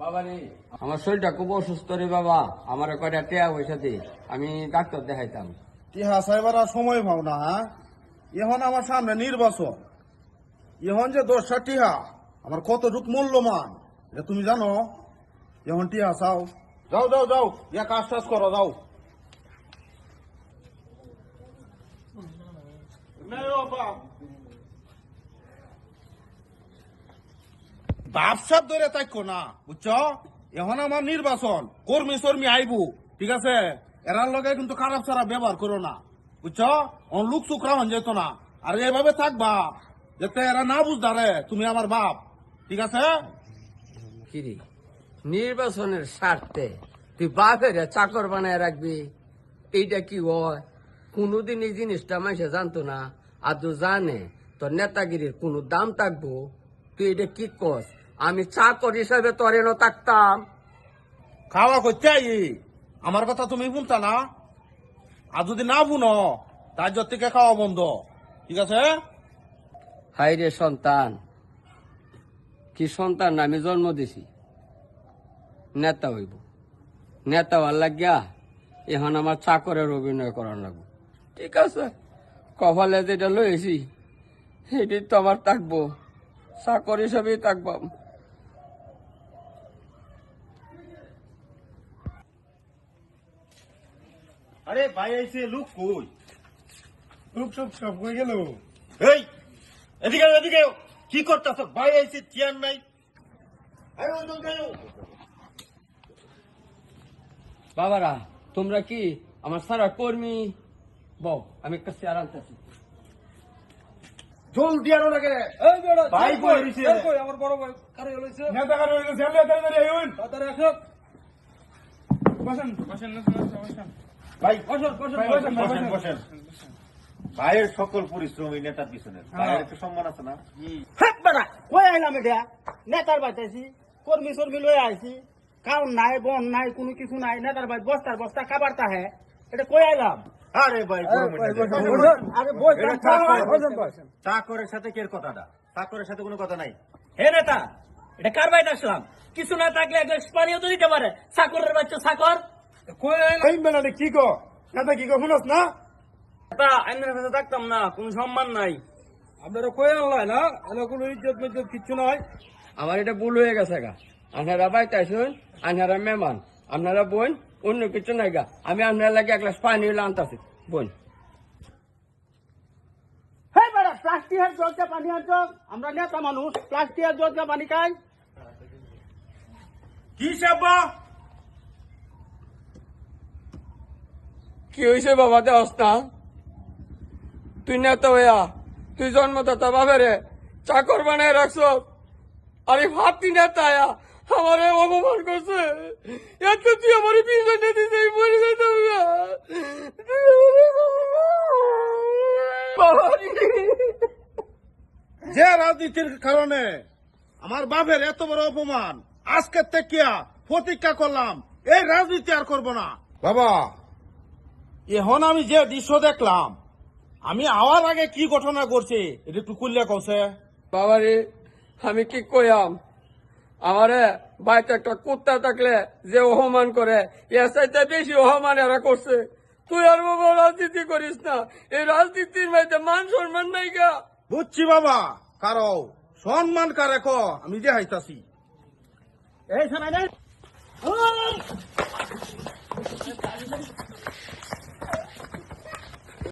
বাবা রে, আমার শরীরটা খুব অসুস্থ রে বাবা। আমার কয়টা টেয়া পয়সা দে, আমি ডাক্তার দেখাইতাম। টিহা সাহেবার আর সময় পাও না। হ্যাঁ, এখন আমার সামনে নির্বাচন। এখন যে 10টা টিহা আমার কতটুক মূল্যমান এটা তুমি জানো? এখন টিহা চাও, যাও যাও যাও, ইয়া কাজ টাজ করো, যাও। বাপসাপ ধরে তাইকো না, বুঝছো? এখন আমার নির্বাচন, কর্মী শর্মী আইবু, ঠিক আছে? এরার লগে কিন্তু খারাপ সারা ব্যবহার করো না, বুঝছো? লুক চুকরা হন যেত না। আর এইভাবে থাকবা যাতে এরা না বুঝদারে তুমি আমার বাপ, ঠিক আছে? কিরে, নির্বাচনের স্বার্থে তুই বাপের চাকর বানায় রাখবি? এইটা কি হয়? কোনোদিন এই জিনিসটা মানুষে জানতো না, আর তো জানে তোর নেতাগিরির কোনো দাম থাকবো? তুই এটা কি কস? আমি চাকর হিসাবে তোর এনে থাকতাম। খাওয়া করতে আই, আমার কথা তুমি শুনতা না? আর যদি না শুনো তার থেকে খাওয়া বন্ধ, ঠিক আছে? হাই রে সন্তান, কি সন্তান আমি জন্ম দিছি, নেতা হইব। নেতা হওয়ার লাগিয়া এখন আমার চাকরের অভিনয় করার লাগবো। ঠিক আছে, কপালে যেটা লয়েছি সেটি তো আমার থাকবো, চাকর হিসাবেই থাকবো। আরে ভাই আইছে, লুক কই? সব সব সব হয়ে গেল। এই এদিকে আও, এদিকে আও। কি করতেছ? ভাই আইছে, চেয়ার নাই। আরে ওই দল গায়ো। বাবারা, তোমরা কি আমার সারা কর্মী? বউ, আমি একটা চেয়ার আনতেছি। জলদি আনো লাগে। ভাই কই হইছে? আমার বড় ভাই কারে হইছে? নেতা কার হইলো, ছেলে তাড়াতাড়ি আইউন। তাড়াতাড়ি আসো। বসেন বসেন বসেন। ভাই বসেন, বসেন, ভাই, বসেন, বসেন বসেন। ভাইয়ের সকল পরিশ্রম এই নেতার পিছনে। ভাইয়ের একটু সম্মান আছে না? হাত বাড়া, কই আইলাম এটা? নেতার বাইতেছি, কর্মী শর্মী লয়ে আইছি, কাউন নাই, বন নাই, কোনো কিছু নাই, নেতার বাইত বস্তার বস্তা খাবার তাহে, এটা কই আইলাম? আরে ভাই আরে বই, চাকরের সাথে কের কথাটা? চাকরের সাথে কোনো কথা নাই। হে নেতা, এটা কার বাইতে আসলাম? কিছু না থাকলে এক গ্লাস পানিও তো দিতে পারে। চাকরের বাচ্চা চাকর। কই আইন বেনালে কি কো? নেতা কি কো শুনস না? তা আইনের কাছে থাকতাম না, কোনো সম্মান নাই। আপনারা কই আনলাই না? এনে কোনো ইজ্জত মিজ্জত কিচ্ছু নাই। আমার এটা ভুল হয়ে গেছে গা। আপনারা বাইতে আসুন, আপনারা মেহমান, আপনারা বোন, অন্য কিছু নাই গা। আমি আপনার লাগে এক গ্লাস পানি হইলে আনতাছি, বোন। হে বেড়া, প্লাস্টিকের জলটা পানি আনছো? আমরা নেতা মানুষ, প্লাস্টিকের জলটা পানি খাই? কি সাবা? কি হয়েছে বাবা, দেওয়াস না? তুই নেতা হইয়া তুই জন্মদাতা বাবারে চাকর বানায় রাখছ, আরে ভাবতি নেতা আয়া আমার অপমান করছে। এত তুই আমার পিছনে দিতে মরে যেতাম না। বাবারে, যে রাজনীতির কারণে আমার বাপের এত বড় অপমান, আজকে থেকে প্রতিজ্ঞা করলাম এই রাজনীতি আর করব না। বাবা, এখন আমি যে দৃশ্য দেখলাম, আমি আওয়ার আগে কি ঘটনা করছে এটা একটু খুললে কছে। বাবারে, আমি কি কইয়াম? আমারে বাড়িতে একটা কুত্তা থাকলে যে অপমান করে, এর চাইতে বেশি অপমান এরা করছে। তুই আর বাবা রাজনীতি করিস না, এই রাজনীতির মধ্যে মান সম্মান নাই গা। বুঝছি বাবা, কারো সম্মান কারে ক আমি যে হাইতাছি। এই শোনা